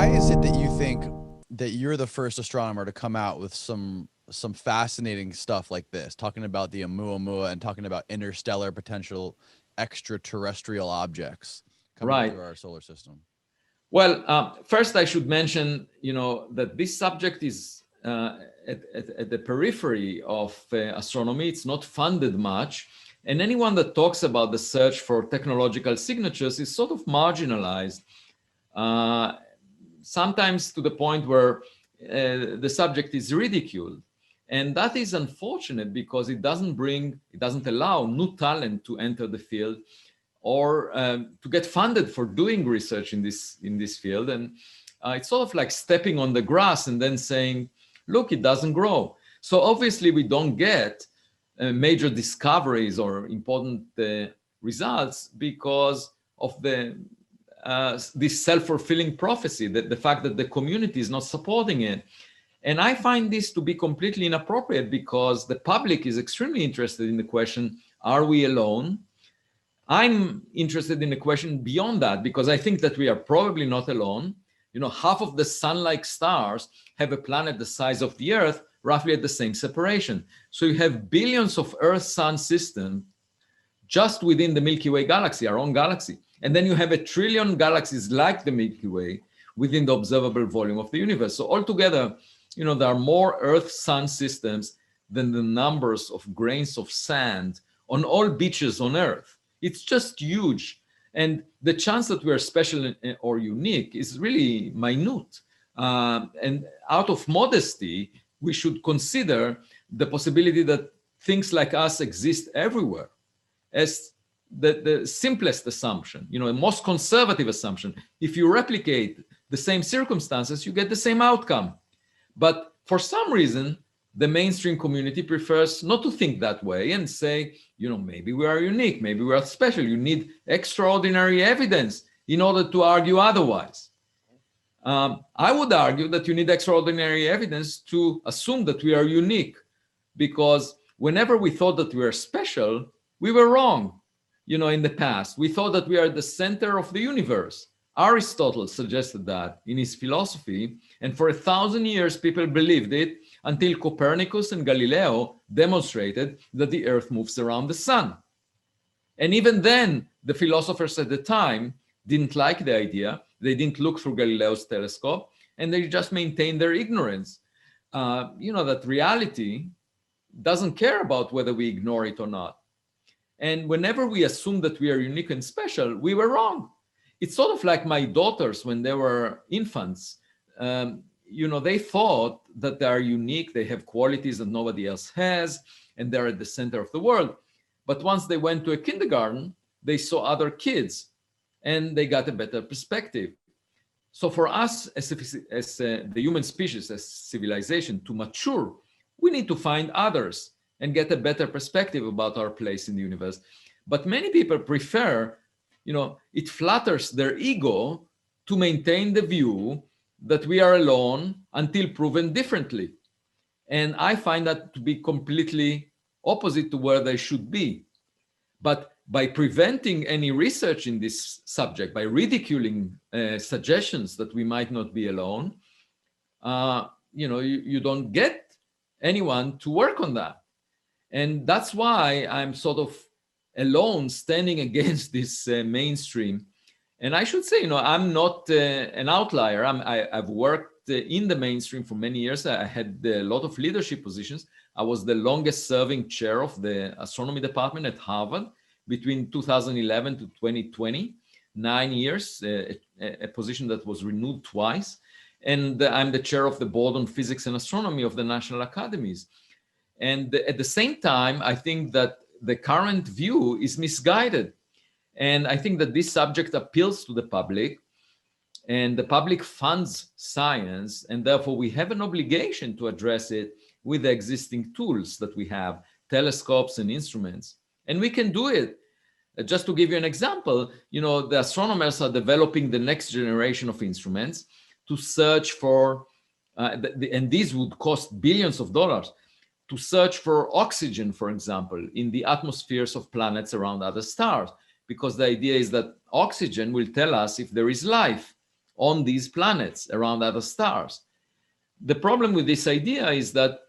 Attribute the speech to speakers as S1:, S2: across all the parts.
S1: why is it that you think that you're the first astronomer to come out with some fascinating stuff like this, talking about the Oumuamua and talking about interstellar potential extraterrestrial objects coming
S2: Right.
S1: through our solar system?
S2: Well, first I should mention, that this subject is at the periphery of astronomy. It's not funded much. And anyone that talks about the search for technological signatures is sort of marginalized, sometimes to the point where the subject is ridiculed. And that is unfortunate because it doesn't allow new talent to enter the field or to get funded for doing research in this field. And it's sort of like stepping on the grass and then saying, look, it doesn't grow. So obviously we don't get major discoveries or important results because of this self-fulfilling prophecy, that the fact that the community is not supporting it. And I find this to be completely inappropriate because the public is extremely interested in the question, are we alone? I'm interested in the question beyond that because I think that we are probably not alone. Half of the sun-like stars have a planet the size of the Earth, roughly at the same separation. So you have billions of Earth-Sun systems just within the Milky Way galaxy, our own galaxy. And then you have 1 trillion galaxies like the Milky Way within the observable volume of the universe. So altogether, there are more Earth-Sun systems than the numbers of grains of sand on all beaches on Earth. It's just huge. And the chance that we are special or unique is really minute. And out of modesty, we should consider the possibility that things like us exist everywhere as the simplest assumption, the most conservative assumption. If you replicate the same circumstances, you get the same outcome. But for some reason, the mainstream community prefers not to think that way and say, maybe we are unique, maybe we are special. You need extraordinary evidence in order to argue otherwise. I would argue that you need extraordinary evidence to assume that we are unique, because whenever we thought that we are special, we were wrong. In the past, we thought that we are the center of the universe. Aristotle suggested that in his philosophy, and for 1,000 years, people believed it until Copernicus and Galileo demonstrated that the Earth moves around the sun. And even then, the philosophers at the time didn't like the idea. They didn't look through Galileo's telescope, and they just maintained their ignorance. That reality doesn't care about whether we ignore it or not. And whenever we assume that we are unique and special, we were wrong. It's sort of like my daughters when they were infants. They thought that they are unique, they have qualities that nobody else has, and they're at the center of the world. But once they went to a kindergarten, they saw other kids, and they got a better perspective. So for us as the human species, as civilization, to mature, we need to find others and get a better perspective about our place in the universe. But many people prefer, it flatters their ego to maintain the view that we are alone until proven differently. And I find that to be completely opposite to where they should be. But by preventing any research in this subject, by ridiculing suggestions that we might not be alone, you don't get anyone to work on that. And that's why I'm sort of alone standing against this mainstream. And I should say, I'm not an outlier. I've worked in the mainstream for many years. I had a lot of leadership positions. I was the longest serving chair of the astronomy department at Harvard between 2011 to 2020, 9 years, a position that was renewed twice. And I'm the chair of the board on physics and astronomy of the National Academies. And at the same time, I think that the current view is misguided. And I think that this subject appeals to the public, and the public funds science, and therefore we have an obligation to address it with the existing tools that we have, telescopes and instruments. And we can do it. Just to give you an example, the astronomers are developing the next generation of instruments to search for, and these would cost billions of dollars, to search for oxygen, for example, in the atmospheres of planets around other stars, because the idea is that oxygen will tell us if there is life on these planets around other stars. The problem with this idea is that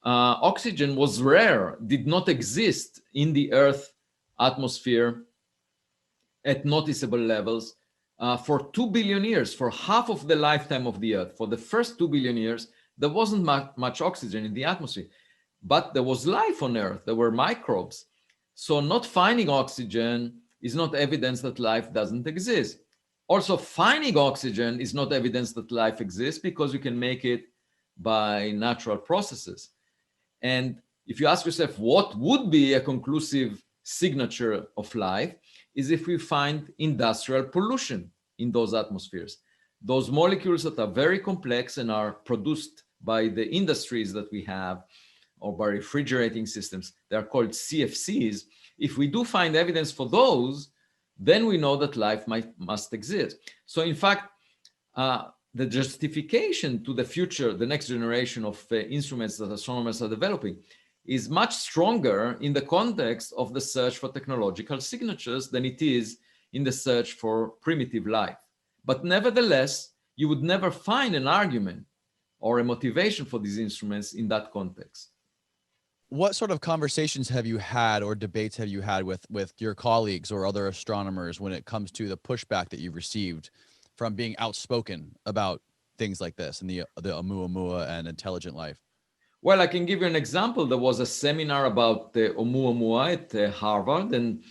S2: oxygen was rare, did not exist in the Earth atmosphere at noticeable levels for 2 billion years, for half of the lifetime of the Earth. For the first 2 billion years, there wasn't much oxygen in the atmosphere, but there was life on Earth. There were microbes. So not finding oxygen is not evidence that life doesn't exist. Also, finding oxygen is not evidence that life exists, because you can make it by natural processes. And if you ask yourself what would be a conclusive signature of life, is if we find industrial pollution in those atmospheres. Those molecules that are very complex and are produced by the industries that we have, or by refrigerating systems, they are called CFCs. If we do find evidence for those, then we know that life must exist. So in fact, the justification to the future, the next generation of instruments that astronomers are developing, is much stronger in the context of the search for technological signatures than it is in the search for primitive life. But nevertheless, you would never find an argument or a motivation for these instruments in that context.
S1: What sort of conversations have you had, or debates have you had with your colleagues or other astronomers when it comes to the pushback that you've received from being outspoken about things like this and the Oumuamua and intelligent life?
S2: Well, I can give you an example. There was a seminar about the Oumuamua at Harvard, and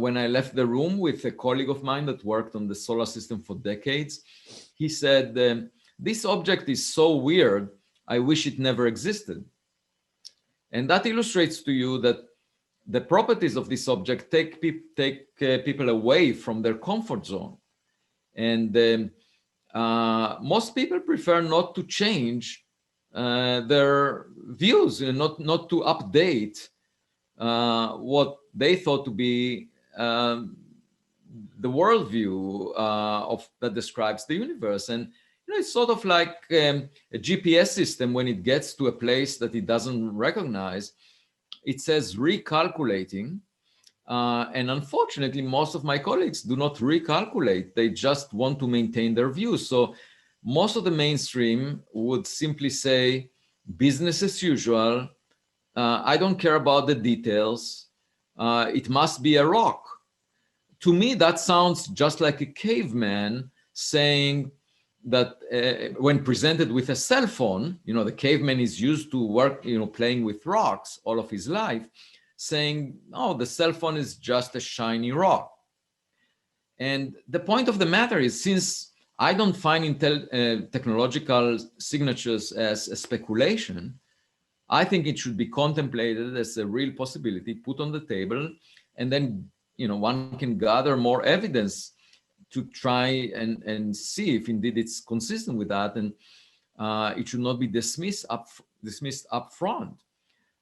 S2: when I left the room with a colleague of mine that worked on the solar system for decades, he said, "This object is so weird, I wish it never existed." And that illustrates to you that the properties of this object take people away from their comfort zone. And most people prefer not to change their views, not to update what they thought to be the worldview that describes the universe. And it's sort of like a GPS system. When it gets to a place that it doesn't recognize, it says recalculating. And unfortunately, most of my colleagues do not recalculate. They just want to maintain their views. So most of the mainstream would simply say, business as usual. I don't care about the details. It must be a rock. To me, that sounds just like a caveman saying that when presented with a cell phone, the caveman is used to work, playing with rocks all of his life, saying, "Oh, the cell phone is just a shiny rock." And the point of the matter is, since I don't find technological signatures as a speculation, I think it should be contemplated as a real possibility, put on the table, and then one can gather more evidence to try and see if indeed it's consistent with that, and it should not be dismissed up front.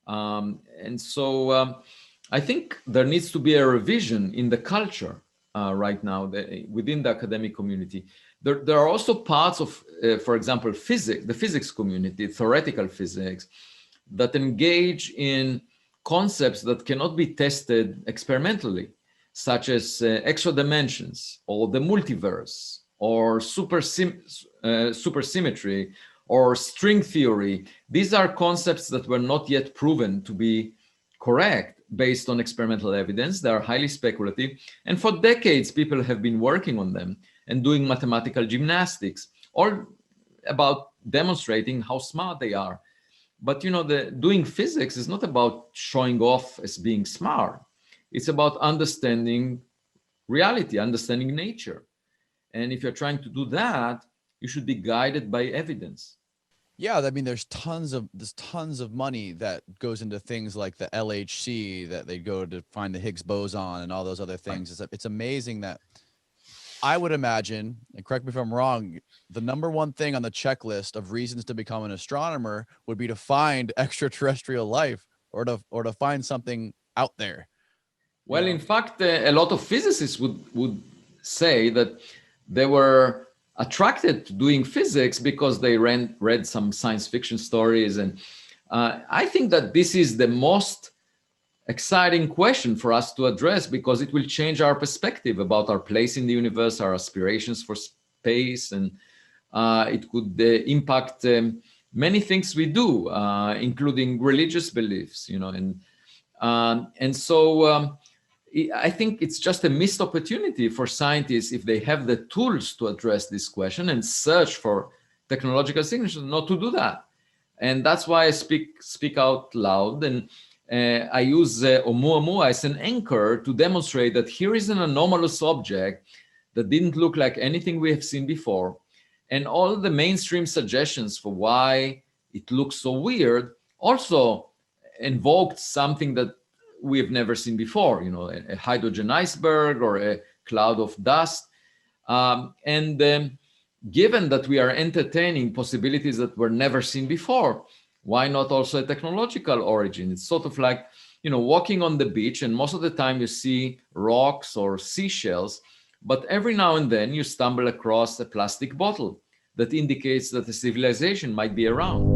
S2: And so I think there needs to be a revision in the culture right now within the academic community. There are also parts of, for example, the physics community, theoretical physics, that engage in concepts that cannot be tested experimentally, such as extra dimensions, or the multiverse, or supersymmetry, or string theory. These are concepts that were not yet proven to be correct based on experimental evidence. They are highly speculative. And for decades, people have been working on them and doing mathematical gymnastics, all about demonstrating how smart they are. But doing physics is not about showing off as being smart. It's about understanding reality, understanding nature. And if you're trying to do that, you should be guided by evidence.
S1: Yeah, I mean, there's tons of money that goes into things like the LHC, that they go to find the Higgs boson and all those other things. It's amazing that, I would imagine, and correct me if I'm wrong, the number one thing on the checklist of reasons to become an astronomer would be to find extraterrestrial life, or to find something out there.
S2: Well, in fact, a lot of physicists would say that they were attracted to doing physics because they read some science fiction stories. And I think that this is the most exciting question for us to address, because it will change our perspective about our place in the universe, our aspirations for space, and it could impact many things we do, including religious beliefs, and so I think it's just a missed opportunity for scientists, if they have the tools to address this question and search for technological signatures, not to do that. And that's why I speak out loud, and I use Oumuamua as an anchor to demonstrate that here is an anomalous object that didn't look like anything we have seen before. And all the mainstream suggestions for why it looks so weird also invoked something that we have never seen before, a hydrogen iceberg or a cloud of dust. Given that we are entertaining possibilities that were never seen before, why not also a technological origin? It's sort of like, walking on the beach, and most of the time you see rocks or seashells, but every now and then you stumble across a plastic bottle that indicates that a civilization might be around.